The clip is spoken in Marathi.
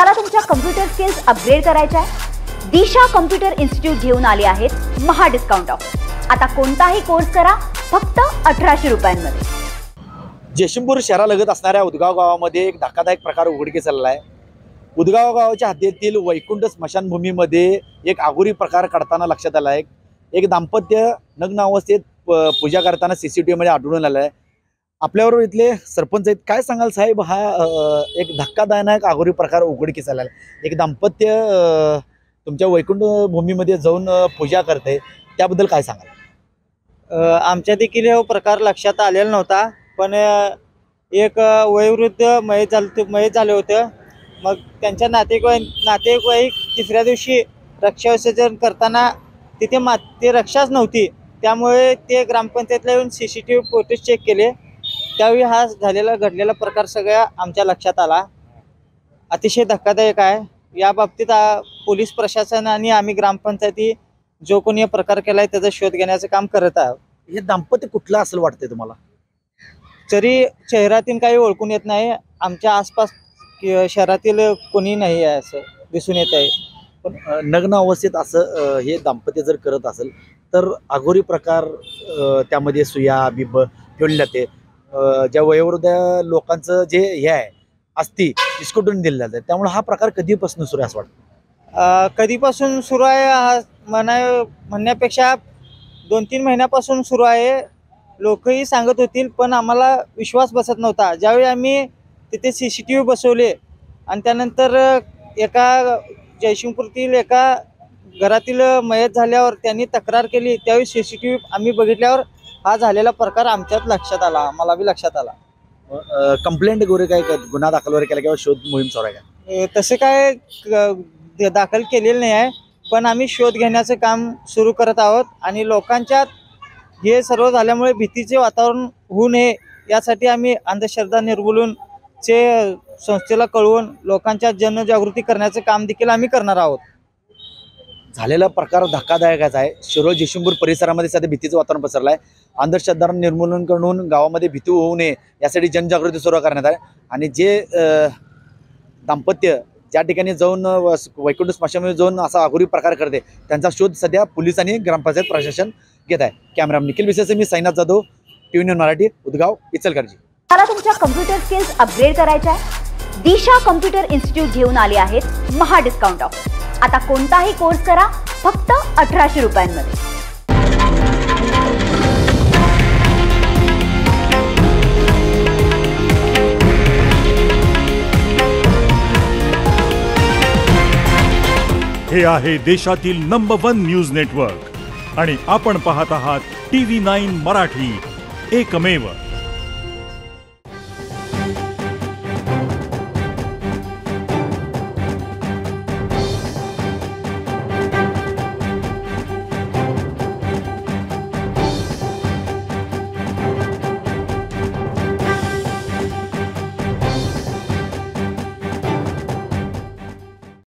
मला तुमच्या कम्प्युटर स्किल्स अपग्रेड करायच्या आहे? दिशा कम्प्युटर इन्स्टिट्यूट घेऊन आले आहेत महा डिस्काउंट ऑफर। आता कोणताही कोर्स करा फक्त 1800 रुपयांमध्ये। जयसिंगपूर शहरालगत असणाऱ्या उदगाव गावामध्ये एक धक्कादायक प्रकार उघडकीस आलेला आहे। उदगाव गावाच्या हद्दीतील वैकुंठ स्मशानभूमीमध्ये एक आगुरी प्रकार घडताना लक्षात आला आहे। एक दाम्पत्य नग्न अवस्थेत पूजा करताना सीसीटीव्ही मध्ये आढळून आलं आहे। आपल्याबरोबर इथले सरपंच आहेत। काय सांगाल साहेब, हा एक धक्कादायक आगुरी प्रकार उघडकीस आलेला आहे। एक दाम्पत्य तुमच्या वैकुंठ भूमीमध्ये जाऊन पूजा करते, त्याबद्दल काय सांगाल? आमच्या देखील हा प्रकार लक्षात आलेला नव्हता, पण एक वयोवृद्ध मयत झाले होते। मग त्यांच्या नातेवाईक तिसऱ्या दिवशी रक्षा विसर्जन करताना तिथे ते रक्षाच नव्हती, त्यामुळे ते ग्रामपंचायतला येऊन सीसीटीव्ही फुटेज चेक केले। त्यावेळी हा घडलेला प्रकार सगळ्या आमच्या लक्षात आला। अतिशय धक्कादायक आहे। या बाबतीत पोलीस प्रशासन आणि आम्ही ग्रामपंचायती जो कोणी हा प्रकार केलाय त्याचा शोध घेण्याचं काम करत आहोत। हे दाम्पत्य कुठलं असेल वाटतंय तुम्हाला? तरी शहरातील काही ओळखून येत नाही, आमच्या आसपास शहरातील कोणी नाही आहे असं दिसून येत आहे। पण नग्न अवस्थेत असं हे दाम्पत्य जर करत असेल तर अघोरी प्रकार त्यामध्ये सुया बिब ठेवले जाते। ज्या वयोवृद्ध लोकांचं जे हे आहे अस्थि इसकटून दिलं जातं, त्यामुळे हा प्रकार कधीपासून सुरू आहे असं वाटतं? कधीपासून सुरू आहे हा म्हणण्यापेक्षा 2-3 महिन्यापासून सुरू आहे। लोकही सांगत होतील, पण आम्हाला विश्वास बसत नव्हता। ज्यावेळी आम्ही तिथे सीसीटीव्ही बसवले आणि त्यानंतर एका जयसिंगपूरतील एका घरातील मयत झाल्यावर त्यांनी तक्रार केली, त्यावेळी सीसीटीव्ही आम्ही बघितल्यावर हा झालेला प्रकार आमच्यात लक्षात आला, मला बी लक्षात आला। कंप्लेंट वगैरे काय गुन्हा दाखल वगैरे केला किंवा शोध मोहीम चालू आहे का? तसे काय दाखल केलेलं नाही आहे, पण आम्ही शोध घेण्याचं काम सुरू करत आहोत आणि लोकांच्यात हे सर्व झाल्यामुळे भीतीचे वातावरण होऊ नये यासाठी आम्ही अंधश्रद्धा निर्मूलन चे संस्थेला कळवून लोकांच्या जनजागृती करण्याचं काम देखील आम्ही करणार आहोत। झालेला प्रकार धक्कादायकच आहे। शिरोळ जयसिंगपूर परिसरामध्ये सध्या भीतीचं वातावरण पसरलं आहे। अंधश्रद्धा निर्मूलन करून गावामध्ये भीती होऊ नये यासाठी जनजागृती सुरू करण्यात आहे। आणि जे दाम्पत्य ज्या ठिकाणी जाऊन वैकुंठ स्मशानमध्ये जाऊन असा अघोरी प्रकार करते, त्यांचा शोध सध्या पोलीस आणि ग्रामपंचायत प्रशासन घेत आहे। कॅमेरामन निखिल विसेचे मी साईनाथ जाधव, टीव्ही न्यूज मराठी, उदगाव, इचलकरंजी। मला तुमच्या कम्प्युटर स्किल्स अपग्रेड करायच्या आहे? दिशा कम्प्युटर इन्स्टिट्यूट घेऊन आले आहेत महा डिस्काउंट ऑफर। आता कोणताही कोर्स करा फक्त 1800 रुपयांमध्ये। हे आहे देशातील नंबर 1 न्यूज नेटवर्क आणि आपण पाहत आहात TV9 मराठी, एकमेव।